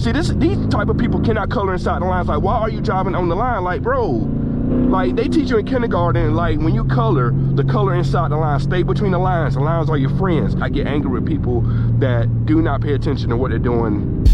See, these type of people cannot color inside the lines. Like, why are you driving on the line? Like, bro, like they teach you in kindergarten, like when you color, the color inside the line, stay between the lines. The lines are your friends. I get angry with people that do not pay attention to what they're doing.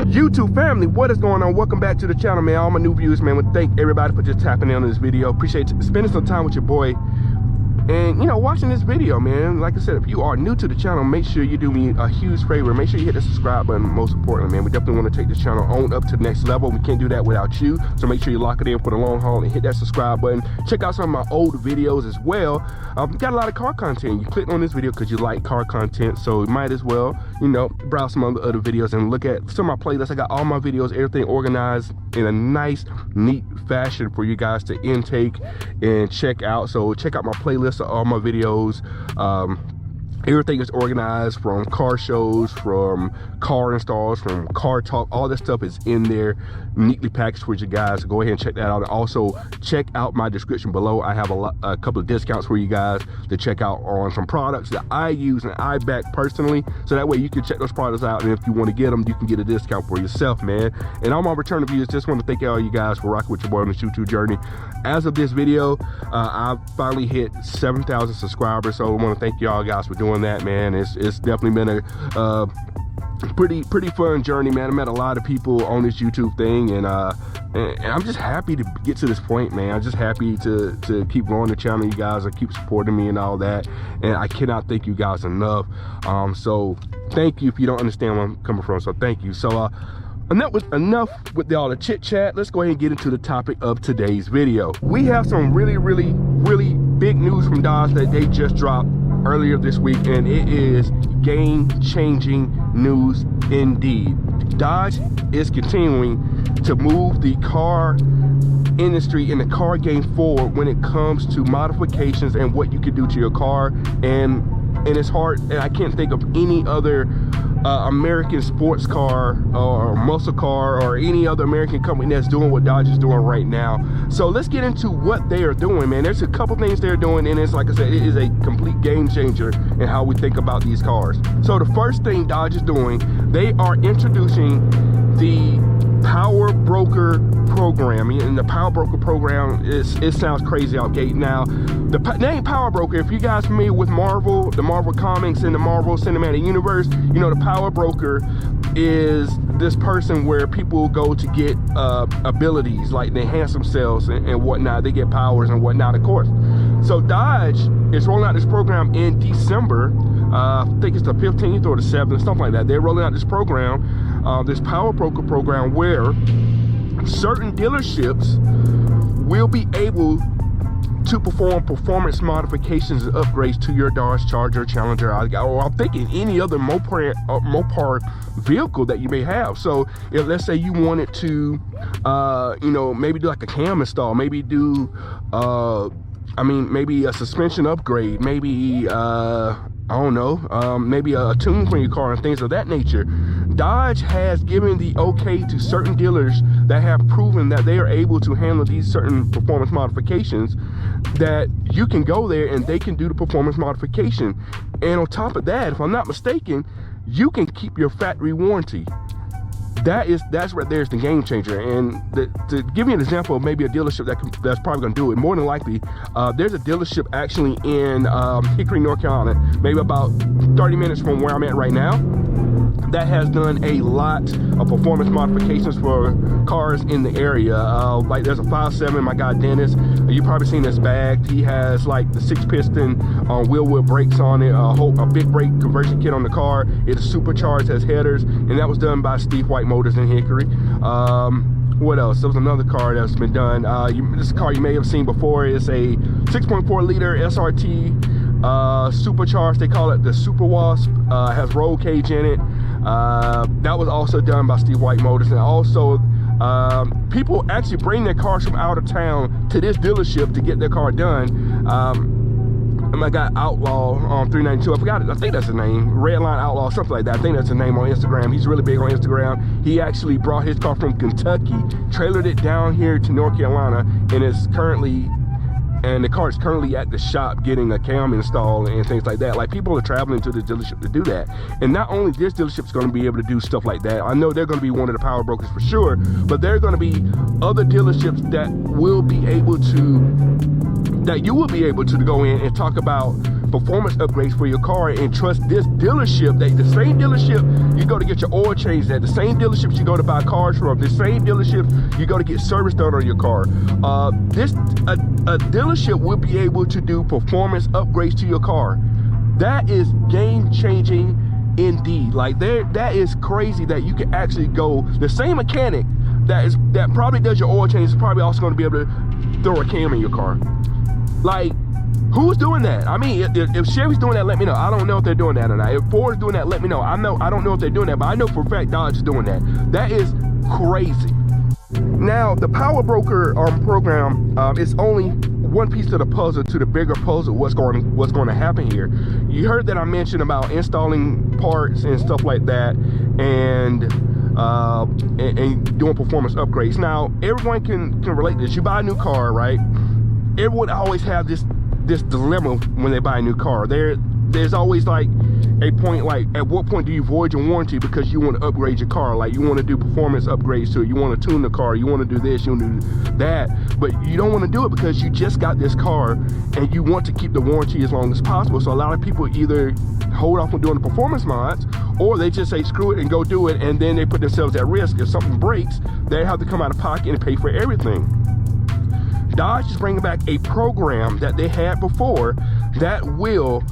YouTube family, what is going on? Welcome back to the channel, man. All my new viewers, man. I want to thank everybody for just tapping in on this video. Appreciate spending some time with your boy and, you know, watching this video, man. Like I said, if you are new to the channel, make sure you do me a huge favor. Make sure you hit the subscribe button, most importantly, man. We definitely want to take this channel on up to the next level. We can't do that without you, so make sure you lock it in for the long haul and hit that subscribe button. Check out some of my old videos as well. Got a lot of car content. You clicked on this video because you like car content, so you might as well, you know, browse some other videos and look at some of my playlists. I got all my videos, everything organized in a nice, neat fashion for you guys to intake and check out. So check out my playlist of all my videos. Everything is organized, from car shows, from car installs, from car talk. All this stuff is in there, neatly packaged for you guys. So go ahead and check that out. And also check out my description below. I have a couple of discounts for you guys to check out on some products that I use and I back personally. So that way you can check those products out, and if you want to get them, you can get a discount for yourself, man. And all my return viewers, just want to thank all you guys for rocking with your boy on this YouTube journey. As of this video, I finally hit 7,000 subscribers. So I want to thank y'all guys for doing that, man. It's definitely been a pretty fun journey, man. I met a lot of people on this YouTube thing, and I'm just happy to get to this point, man. I'm just happy to keep growing the channel. You guys are keep supporting me and all that, and I cannot thank you guys enough. So thank you. If you don't understand where I'm coming from, so thank you. So enough with all the chit chat. Let's go ahead and get into the topic of today's video. We have some really big news from Dodge that they just dropped earlier this week, and it is game-changing news indeed. Dodge is continuing to move the car industry and the car game forward when it comes to modifications and what you can do to your car, and it's hard, and I can't think of any other American sports car or muscle car or any other American company that's doing what Dodge is doing right now. So let's get into what they are doing, man. There's a couple things they're doing, and it's, like I said, it is a complete game changer in how we think about these cars. So the first thing Dodge is doing, they are introducing the Power Broker program. And the Power Broker program it sounds crazy out gate. Now the name Power Broker, if you guys are familiar with Marvel, the Marvel comics and the Marvel Cinematic Universe, you know the Power Broker is this person where people go to get abilities, like they enhance themselves and whatnot. They get powers and whatnot, of course. So Dodge is rolling out this program in December. I think it's the 15th or the 7th, something like that. They're rolling out this program, this Power Broker program, where certain dealerships will be able to perform performance modifications and upgrades to your Dodge Charger, Challenger, or I'm thinking any other Mopar vehicle that you may have. So if, let's say you wanted to, you know, maybe do like a cam install, maybe do, maybe a suspension upgrade, maybe, I don't know, maybe a tune for your car and things of that nature. Dodge has given the okay to certain dealers that have proven that they are able to handle these certain performance modifications, that you can go there and they can do the performance modification. And on top of that, if I'm not mistaken, you can keep your factory warranty. That's right there's the game changer. And to give you an example of maybe a dealership that's probably going to do it, more than likely, there's a dealership actually in Hickory, North Carolina, maybe about 30 minutes from where I'm at right now, that has done a lot of performance modifications for cars in the area. Like there's a 5.7, my guy Dennis, you've probably seen this bag. He has like the 6-piston wheel brakes on it, a big brake conversion kit on the car. It's supercharged, has headers, and that was done by Steve White Motors in Hickory. What else? There was another car that's been done. This car you may have seen before. It's a 6.4 liter SRT supercharged. They call it the Super Wasp. Has roll cage in it. That was also done by Steve White Motors. And also people actually bring their cars from out of town to this dealership to get their car done. I got Outlaw on 392. I forgot it. I think that's his name. Redline Outlaw, something like that. I think that's his name on Instagram. He's really big on Instagram. He actually brought his car from Kentucky, trailered it down here to North Carolina, and the car is currently at the shop getting a cam installed and things like that. Like, people are traveling to the dealership to do that. And not only this dealership is going to be able to do stuff like that. I know they're going to be one of the power brokers for sure, but there are going to be other dealerships that will be able to, that you will be able to go in and talk about performance upgrades for your car and trust this dealership, that the same dealership you go to get your oil changed at, the same dealerships you go to buy cars from, the same dealerships you go to get service done on your car. A dealership will be able to do performance upgrades to your car. That is game changing indeed. Like, that is crazy that you can actually go, the same mechanic that probably does your oil change is probably also going to be able to throw a cam in your car. Like, who's doing that? I mean, if Chevy's doing that, let me know. I don't know if they're doing that or not. If Ford's doing that, let me know. I don't know if they're doing that, but I know for a fact Dodge is doing that. That is crazy. Now, the power broker program is only one piece of the puzzle to the bigger puzzle. What's going to happen here? You heard that I mentioned about installing parts and stuff like that, and doing performance upgrades. Now, everyone can relate to this. You buy a new car, right? Everyone always have this dilemma when they buy a new car. There's always like a point, like, at what point do you void your warranty because you want to upgrade your car? Like, you want to do performance upgrades to it, you want to tune the car, you want to do this, you want to do that, but you don't want to do it because you just got this car and you want to keep the warranty as long as possible. So a lot of people either hold off on doing the performance mods, or they just say screw it and go do it, and then they put themselves at risk. If something breaks, they have to come out of pocket and pay for everything. Dodge is bringing back a program that they had before that will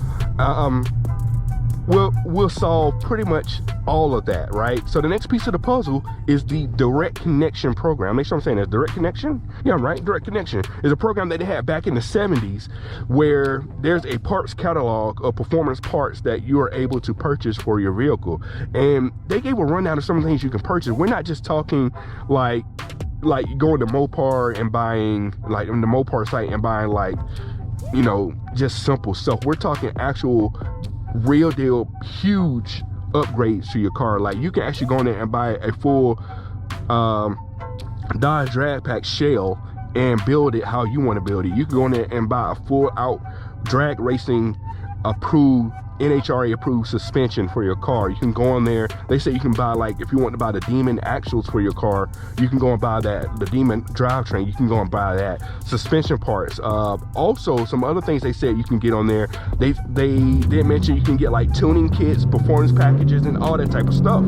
solve pretty much all of that, right? So the next piece of the puzzle is the direct connection program. Make sure I'm saying that. Direct connection? Yeah, right. Direct connection is a program that they had back in the 70s where there's a parts catalog of performance parts that you are able to purchase for your vehicle. And they gave a rundown of some of the things you can purchase. We're not just talking like going to Mopar and buying, like, on the Mopar site and buying, like, you know, just simple stuff. We're talking actual real deal huge upgrades to your car. Like, you can actually go in there and buy a full Dodge drag pack shell and build it how you want to build it. You can go in there and buy a full out drag racing approved, NHRA approved suspension for your car. You can go in there. They say you can buy, like, if you want to buy the Demon axles for your car, you can go and buy that. The Demon drivetrain, you can go and buy that. Suspension parts. Also, some other things they said you can get on there. They did mention you can get, like, tuning kits, performance packages, and all that type of stuff.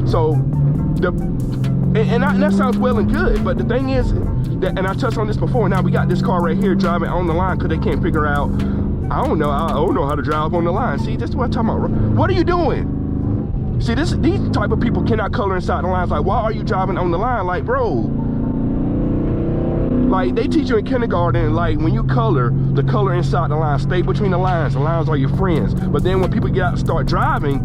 So that sounds well and good, but the thing is that, and I touched on this before. Now we got this car right here driving on the line because they can't figure out. I don't know how to drive on the line. See, this is what I'm talking about. What are you doing? See, these type of people cannot color inside the lines. Like, why are you driving on the line? Like, bro, like, they teach you in kindergarten, like, when you color, the color inside the line, stay between the lines are your friends. But then when people get out and start driving,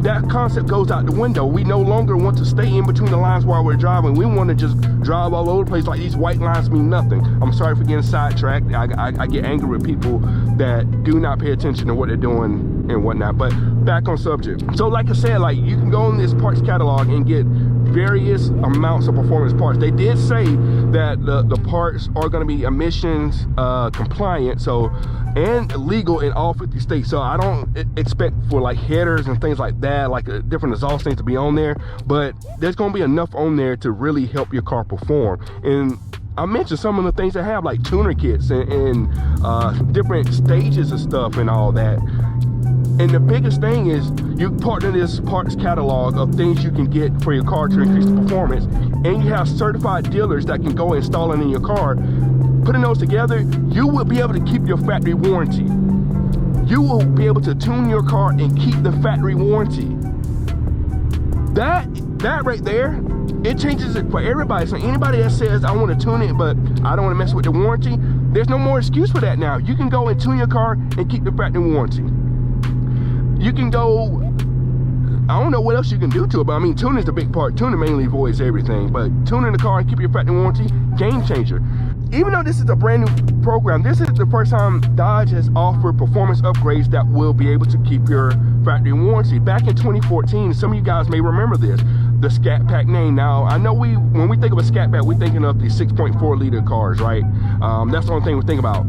that concept goes out the window. We no longer want to stay in between the lines while we're driving. We want to just drive all over the place. Like, these white lines mean nothing. I'm sorry for getting sidetracked. I get angry with people that do not pay attention to what they're doing and whatnot. But back on subject. So like I said, like, you can go in this parts catalog and get various amounts of performance parts. They did say that the parts are going to be emissions compliant, so, and legal in all 50 states. So I don't expect for, like, headers and things like that, like different exhaust things, to be on there, but there's going to be enough on there to really help your car perform. And I mentioned some of the things that have, like, tuner kits and different stages of stuff and all that. And the biggest thing is you partner this parts catalog of things you can get for your car to increase the performance, and you have certified dealers that can go install it in your car. Putting those together, you will be able to keep your factory warranty. You will be able to tune your car and keep the factory warranty. That right there, it changes it for everybody. So anybody that says, I want to tune it, but I don't want to mess with the warranty, there's no more excuse for that now. You can go and tune your car and keep the factory warranty. You can go I don't know what else you can do to it, but I mean, tuning is the big part. Tuning mainly avoids everything, but tuning the car and keep your factory warranty, game changer. Even though this is a brand new program, this is the first time Dodge has offered performance upgrades that will be able to keep your factory warranty. Back in 2014, some of you guys may remember this, the Scat Pack name. Now, I know when we think of a Scat Pack, we're thinking of the 6.4 liter cars, right? That's the only thing we think about.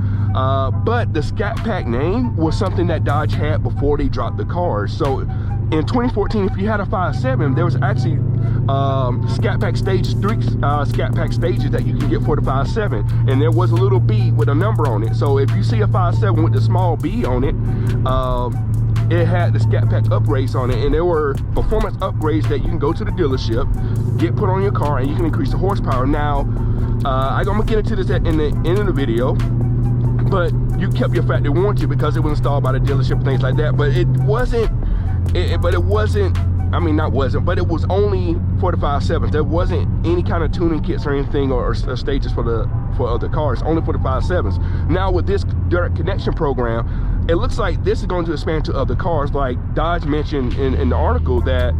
But the Scat Pack name was something that Dodge had before they dropped the cars. So in 2014, if you had a 5.7, there was actually Scat Pack Stage 3 Scat Pack stages that you can get for the 5.7, and there was a little B with a number on it. So if you see a 5.7 with the small B on it, it had the Scat Pack upgrades on it, and there were performance upgrades that you can go to the dealership, get put on your car, and you can increase the horsepower. Now, I'm gonna get into this in the end of the video, but you kept your factory warranty because it was installed by the dealership and things like that. But it wasn't. I mean, not wasn't, but it was only for the 5.7s. There wasn't any kind of tuning kits or anything or stages for other cars, only for the 5.7s. Now with this direct connection program, it looks like this is going to expand to other cars. Like Dodge mentioned in the article that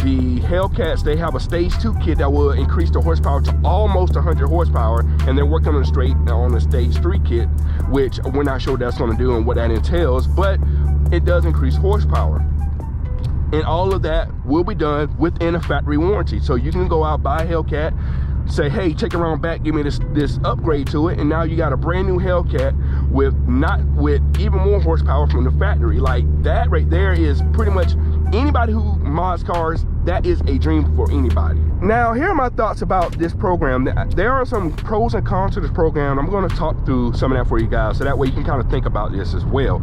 the Hellcats, they have a stage 2 kit that will increase the horsepower to almost 100 horsepower, and they're working on the stage 3 kit, which we're not sure what that's going to do and what that entails, but it does increase horsepower. And all of that will be done within a factory warranty. So you can go out, buy a Hellcat, say, hey, take it around back, give me this upgrade to it, and now you got a brand new Hellcat with even more horsepower from the factory. Like that right there is pretty much anybody who mods cars, that is a dream for anybody. Now, here are my thoughts about this program. There are some pros and cons to this program. I'm going to talk through some of that for you guys, so that way you can kind of think about this as well.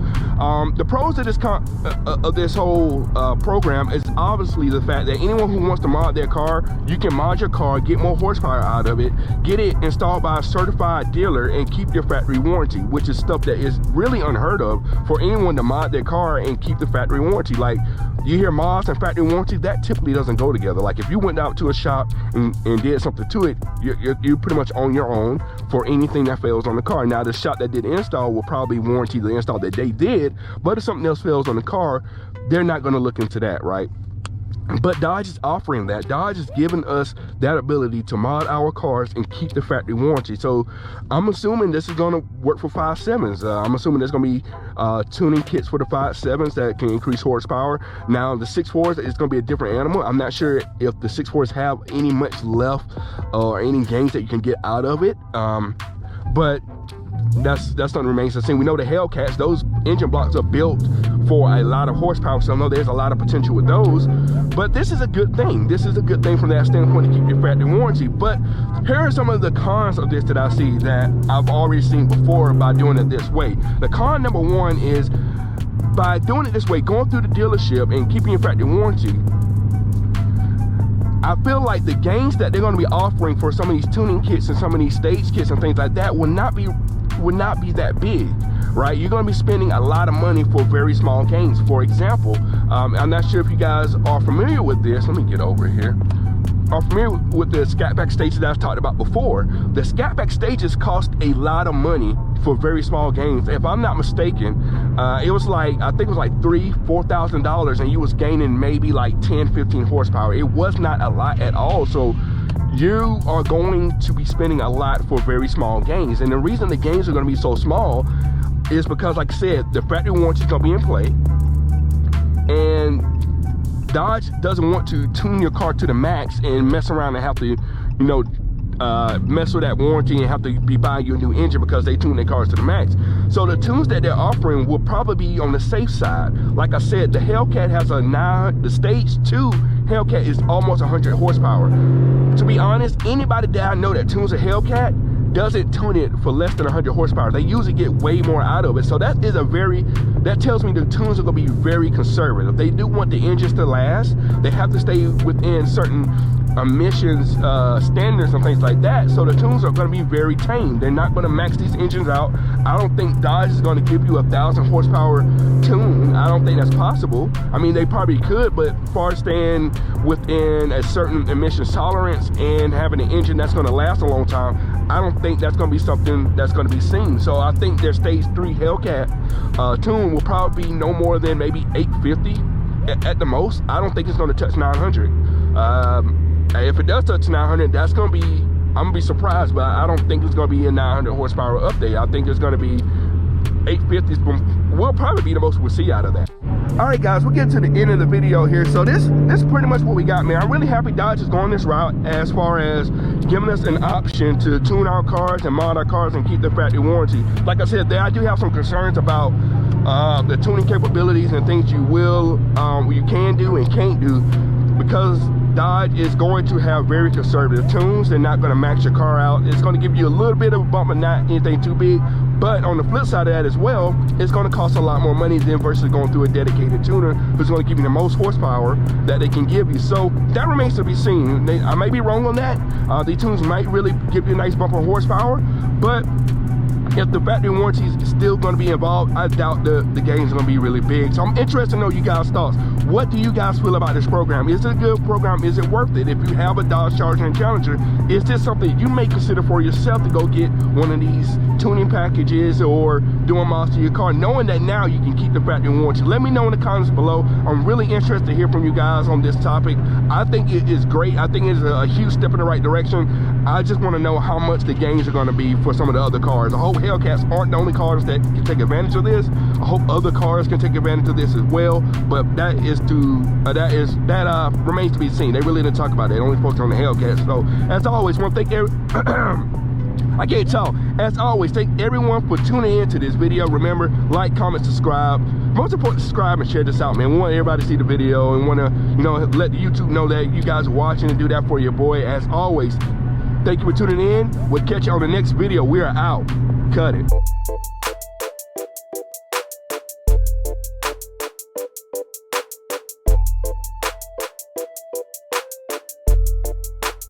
The pros of this whole program is obviously the fact that anyone who wants to mod their car, you can mod your car, get more horsepower out of it, get it installed by a certified dealer, and keep your factory warranty, which is stuff that is really unheard of for anyone to mod their car and keep the factory warranty. Like, you hear mods and factory warranty, that typically doesn't go together. Like if you went out to a shop and did something to it, you're pretty much on your own for anything that fails on the car. Now the shop that did the install will probably warranty the install that they did, but if something else fails on the car, they're not going to look into that, right? But Dodge is offering that. Dodge is giving us that ability to mod our cars and keep the factory warranty. So I'm assuming this is going to work for 5.7s. I'm assuming there's going to be tuning kits for the 5.7s that can increase horsepower. Now the 6.4s is going to be a different animal. I'm not sure if the 6.4s have any much left or any gains that you can get out of it. But that's something remains the same. We know the Hellcats, those engine blocks are built for a lot of horsepower, so I know there's a lot of potential with those. But this is a good thing. This is a good thing from that standpoint to keep your factory warranty. But here are some of the cons of this that I see that I've already seen before by doing it this way. The con number one is by doing it this way, going through the dealership and keeping your factory warranty, I feel like the gains that they're going to be offering for some of these tuning kits and some of these stage kits and things like that would not be that big, right? You're going to be spending a lot of money for very small gains. For example, I'm not sure if you guys are familiar with this. Let me get over here. Are familiar with the Scat Pack stages that I've talked about before. The Scat Pack stages cost a lot of money for very small gains. If I'm not mistaken, it was like, I think it was like $3,000-$4,000, and you was gaining maybe like 10-15 horsepower. It was not a lot at all. So you are going to be spending a lot for very small gains. And the reason the gains are going to be so small is because, like I said, the factory warranty is going to be in play, and Dodge doesn't want to tune your car to the max and mess around and have to, you know, mess with that warranty and have to be buying you a new engine because they tune their cars to the max. So the tunes that they're offering will probably be on the safe side. Like I said, the Hellcat has the stage 2 Hellcat is almost 100 horsepower. To be honest, anybody that I know that tunes a Hellcat doesn't tune it for less than 100 horsepower. They usually get way more out of it. So that tells me the tunes are going to be very conservative. They do want the engines to last. They have to stay within certain emissions standards and things like that. So the tunes are going to be very tame. They're not going to max these engines out. I don't think Dodge is going to give you a 1,000 horsepower tune. I don't think that's possible. I mean, they probably could, but as far as staying within a certain emissions tolerance and having an engine that's going to last a long time, I don't think that's going to be something that's going to be seen. So I think their stage 3 Hellcat tune will probably be no more than maybe 850 at the most. I don't think it's going to touch 900. If it does touch 900, that's going to be, I'm going to be surprised, but I don't think it's going to be a 900 horsepower update. I think it's going to be 850s will probably be the most we'll see out of that. All right, guys, we're getting to the end of the video here. So this is pretty much what we got, man. I'm really happy Dodge is going this route as far as giving us an option to tune our cars and mod our cars and keep the factory warranty. Like I said, I do have some concerns about the tuning capabilities and things you can do and can't do, because Dodge is going to have very conservative tunes. They're not going to max your car out. It's going to give you a little bit of a bump, but not anything too big. But on the flip side of that as well, it's going to cost a lot more money than versus going through a dedicated tuner who's going to give you the most horsepower that they can give you. So that remains to be seen. I may be wrong on that. These tunes might really give you a nice bump of horsepower, but if the factory warranty is still going to be involved, I doubt the gain's going to be really big. So I'm interested to know you guys' thoughts. What do you guys feel about this program? Is it a good program? Is it worth it? If you have a Dodge Charger and Challenger, is this something you may consider for yourself to go get one of these tuning packages or doing mods to your car, knowing that now you can keep the factory warranty? Let me know in the comments below. I'm really interested to hear from you guys on this topic. I think it is great. I think it's a huge step in the right direction. I just want to know how much the gains are going to be for some of the other cars. I hope Hellcats aren't the only cars that can take advantage of this. I hope other cars can take advantage of this as well. But that remains to be seen. They really didn't talk about it. They only focused on the Hellcats. So as always, I want to thank I can't talk. As always, thank everyone for tuning in to this video. Remember, like, comment, subscribe. Most important, subscribe and share this out, man. We want everybody to see the video and want to, let the YouTube know that you guys are watching, and do that for your boy. As always, thank you for tuning in. We'll catch you on the next video. We are out. Cut it.